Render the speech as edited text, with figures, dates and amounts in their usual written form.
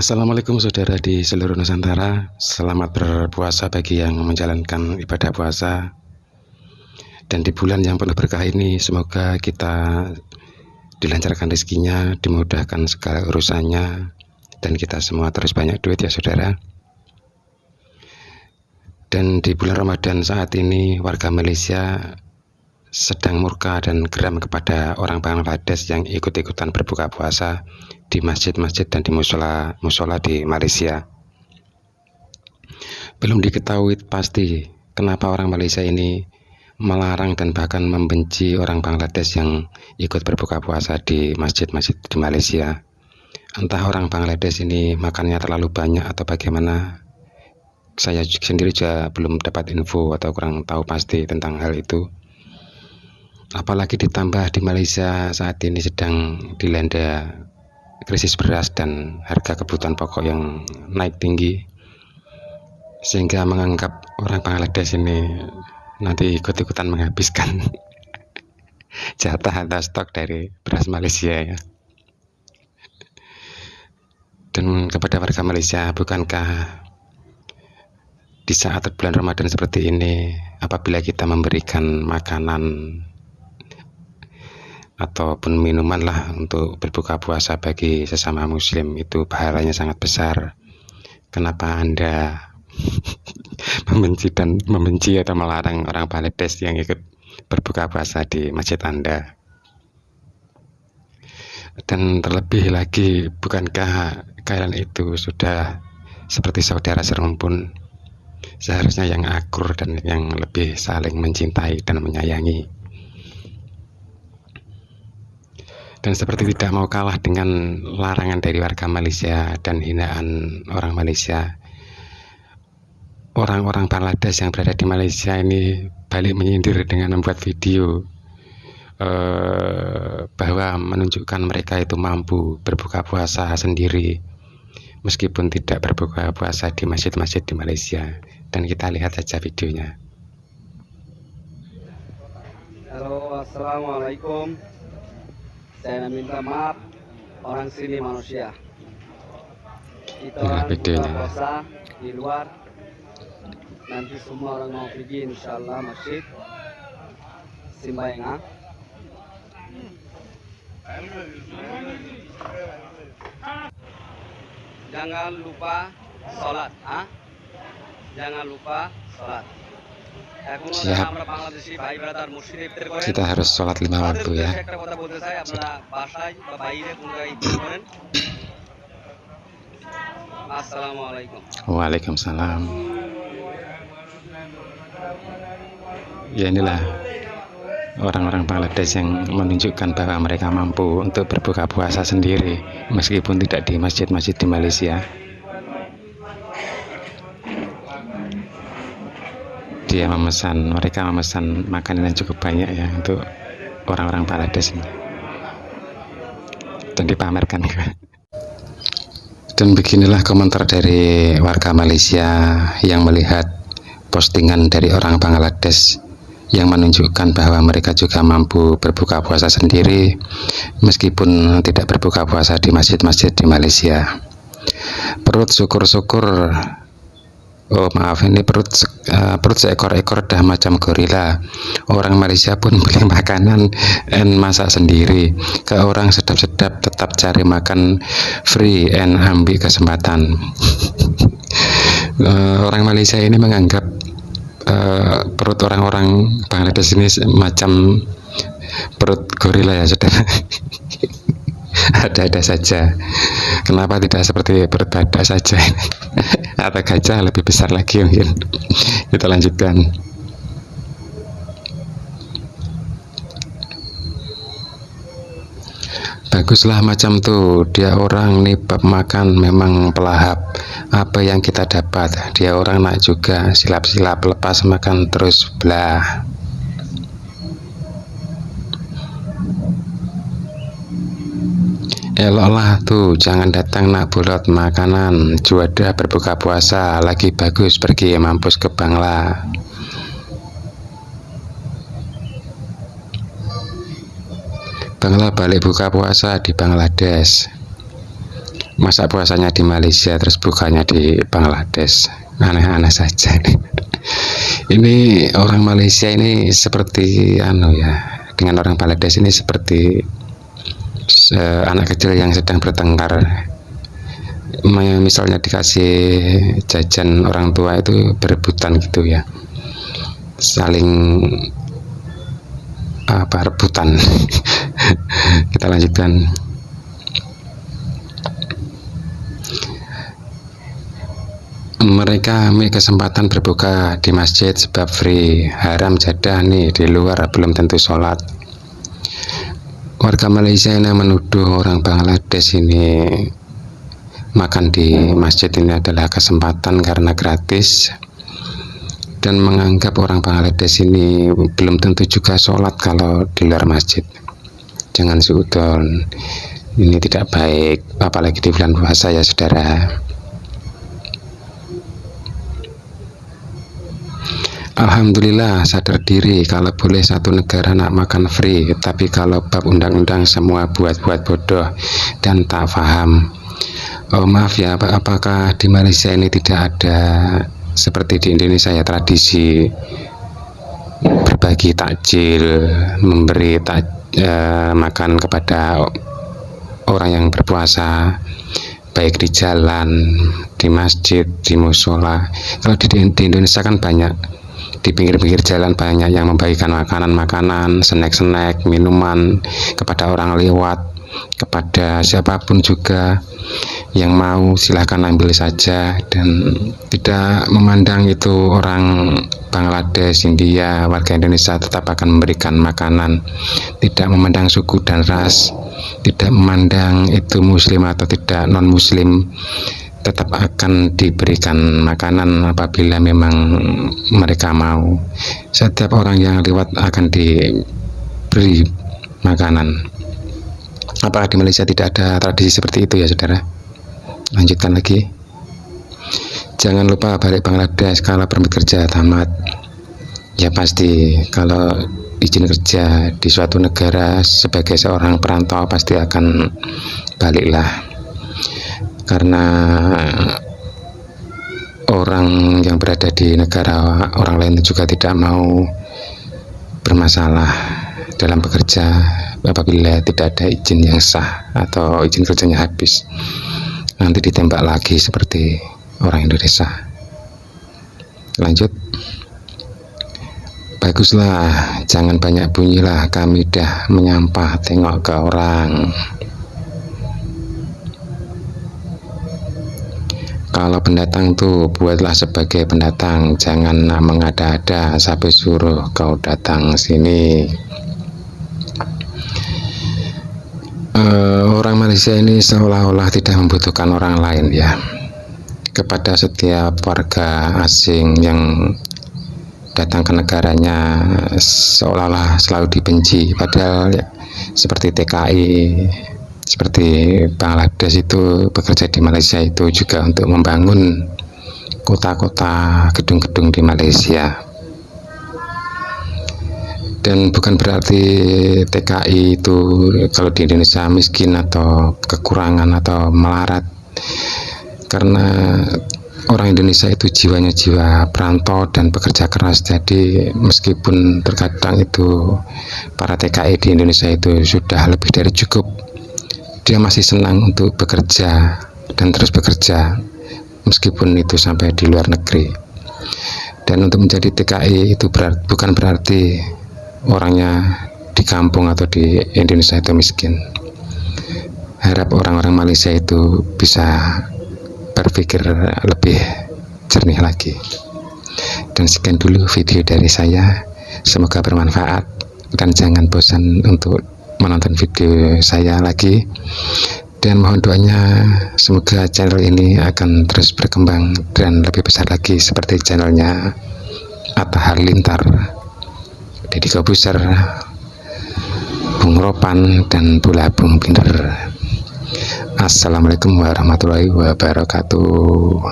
Assalamualaikum saudara di seluruh Nusantara. Selamat berpuasa bagi yang menjalankan ibadah puasa. Dan di bulan yang penuh berkah ini, semoga kita dilancarkan rezekinya, dimudahkan segala urusannya, dan kita semua terus banyak duit ya saudara. Dan di bulan Ramadan saat ini, warga Malaysia sedang murka dan geram kepada orang Bangladesh yang ikut-ikutan berbuka puasa di masjid-masjid dan di musola di Malaysia. Belum diketahui pasti kenapa orang Malaysia ini melarang dan bahkan membenci orang Bangladesh yang ikut berbuka puasa di masjid-masjid di Malaysia. Entah orang Bangladesh ini makannya terlalu banyak atau bagaimana. Saya sendiri juga belum dapat info atau kurang tahu pasti tentang hal itu. Apalagi ditambah di Malaysia saat ini sedang dilanda krisis beras dan harga kebutuhan pokok yang naik tinggi, sehingga menganggap orang Bangladesh ini nanti ikut-ikutan menghabiskan jatah atau stok dari beras Malaysia ya. Dan kepada warga Malaysia, bukankah di saat bulan Ramadan seperti ini, apabila kita memberikan makanan ataupun minuman lah untuk berbuka puasa bagi sesama muslim, itu pahalanya sangat besar. Kenapa Anda membenci atau melarang orang Bangladesh yang ikut berbuka puasa di masjid Anda? Dan terlebih lagi, bukankah kalian itu sudah seperti saudara serumpun? Seharusnya yang akur dan yang lebih saling mencintai dan menyayangi. Dan seperti tidak mau kalah dengan larangan dari warga Malaysia dan hinaan orang Malaysia, orang-orang Bangladesh yang berada di Malaysia ini balik menyindir dengan membuat video bahwa menunjukkan mereka itu mampu berbuka puasa sendiri meskipun tidak berbuka puasa di masjid-masjid di Malaysia. Dan kita lihat saja videonya. Halo, assalamualaikum. Saya minta maaf, orang sini manusia. Kita orang buka puasa di luar. Nanti semua orang mau pergi insyaallah masjid sembahyang. Jangan lupa sholat, jangan lupa sholat. Siap. Kita harus sholat 5 waktu ya. Assalamualaikum. Waalaikumsalam. Ya, inilah orang-orang Bangladesh yang menunjukkan bahwa mereka mampu untuk berbuka puasa sendiri meskipun tidak di masjid-masjid di Malaysia. Mereka memesan makanan yang cukup banyak ya untuk orang-orang Bangladesh ini, dan dipamerkan. Dan beginilah komentar dari warga Malaysia yang melihat postingan dari orang Bangladesh yang menunjukkan bahwa mereka juga mampu berbuka puasa sendiri meskipun tidak berbuka puasa di masjid-masjid di Malaysia. Perut syukur-syukur, ini perut seekor-ekor dah macam gorila. Orang Malaysia pun beli makanan and masak sendiri. Ke orang sedap-sedap tetap cari makan free and ambil kesempatan. Orang Malaysia ini menganggap perut orang-orang Bangladesh ini macam perut gorila ya saudara. Ada-ada saja. Kenapa tidak seperti perut badak saja atau gajah lebih besar lagi mungkin. Kita lanjutkan. Baguslah macam tuh, dia orang nih bab makan memang pelahap. Apa yang kita dapat, dia orang nak juga silap-silap lepas makan terus belah. Eloklah tuh, jangan datang nak bolot makanan. Juada berbuka puasa, lagi bagus pergi mampus ke Bangla. Bangla balik buka puasa di Bangladesh. masa puasanya di Malaysia terus bukanya di Bangladesh, aneh-aneh saja nih. Ini orang Malaysia ini seperti dengan orang Bangladesh ini seperti anak kecil yang sedang bertengkar. Misalnya dikasih jajan orang tua itu berebutan gitu ya, saling rebutan. Kita lanjutkan. Mereka ambil kesempatan berbuka di masjid sebab free, haram jadah nih di luar belum tentu sholat. Warga Malaysia ini menuduh orang Bangladesh ini makan di masjid ini adalah kesempatan karena gratis, dan menganggap orang Bangladesh ini belum tentu juga sholat kalau di luar masjid. Jangan suudon, ini tidak baik, apalagi di bulan puasa ya saudara. Alhamdulillah sadar diri kalau boleh satu negara nak makan free, tapi kalau bab undang-undang semua buat-buat bodoh dan tak paham. Oh maaf ya, apakah di Malaysia ini tidak ada seperti di Indonesia ya tradisi berbagi takjil, memberi makan kepada orang yang berpuasa, baik di jalan, di masjid, di musola. Kalau di Indonesia kan banyak, di pinggir-pinggir jalan banyak yang membagikan makanan-makanan, snack-snack, minuman kepada orang lewat, kepada siapapun juga yang mau silahkan ambil saja, dan tidak memandang itu orang Bangladesh, India, warga Indonesia tetap akan memberikan makanan, tidak memandang suku dan ras, tidak memandang itu muslim atau tidak non muslim, tetap akan diberikan makanan apabila memang mereka mau. Setiap orang yang lewat akan diberi makanan. Apakah di Malaysia tidak ada tradisi seperti itu ya saudara? Lanjutkan lagi. Jangan lupa balik Bangladesh kalau permit kerja tamat. Ya pasti kalau izin kerja di suatu negara sebagai seorang perantau pasti akan baliklah, karena orang yang berada di negara orang lain juga tidak mau bermasalah dalam bekerja apabila tidak ada izin yang sah atau izin kerjanya habis, nanti ditembak lagi seperti orang Indonesia. Lanjut. Baguslah, jangan banyak bunyilah, kami dah menyampah tengok ke orang. Kalau pendatang tuh buatlah sebagai pendatang, jangan mengada-ada sampai suruh kau datang sini. Orang Malaysia ini seolah-olah tidak membutuhkan orang lain ya. Kepada setiap warga asing yang datang ke negaranya seolah-olah selalu dibenci, padahal ya, seperti TKI, seperti Bangladesh itu bekerja di Malaysia itu juga untuk membangun kota-kota, gedung-gedung di Malaysia. Dan bukan berarti TKI itu kalau di Indonesia miskin atau kekurangan atau melarat, karena orang Indonesia itu jiwanya jiwa perantau dan bekerja keras. Jadi meskipun terkadang itu para TKI di Indonesia itu sudah lebih dari cukup, dia masih senang untuk bekerja dan terus bekerja meskipun itu sampai di luar negeri. Dan untuk menjadi TKI itu bukan berarti orangnya di kampung atau di Indonesia itu miskin. Harap orang-orang Malaysia itu bisa berpikir lebih jernih lagi. Dan sekian dulu video dari saya, semoga bermanfaat dan jangan bosan untuk menonton video saya lagi, dan mohon doanya semoga channel ini akan terus berkembang dan lebih besar lagi seperti channelnya Atta Halilintar, Deddy Kobuser, Bung Ropan, dan Bula Bung Binder. Assalamualaikum warahmatullahi wabarakatuh.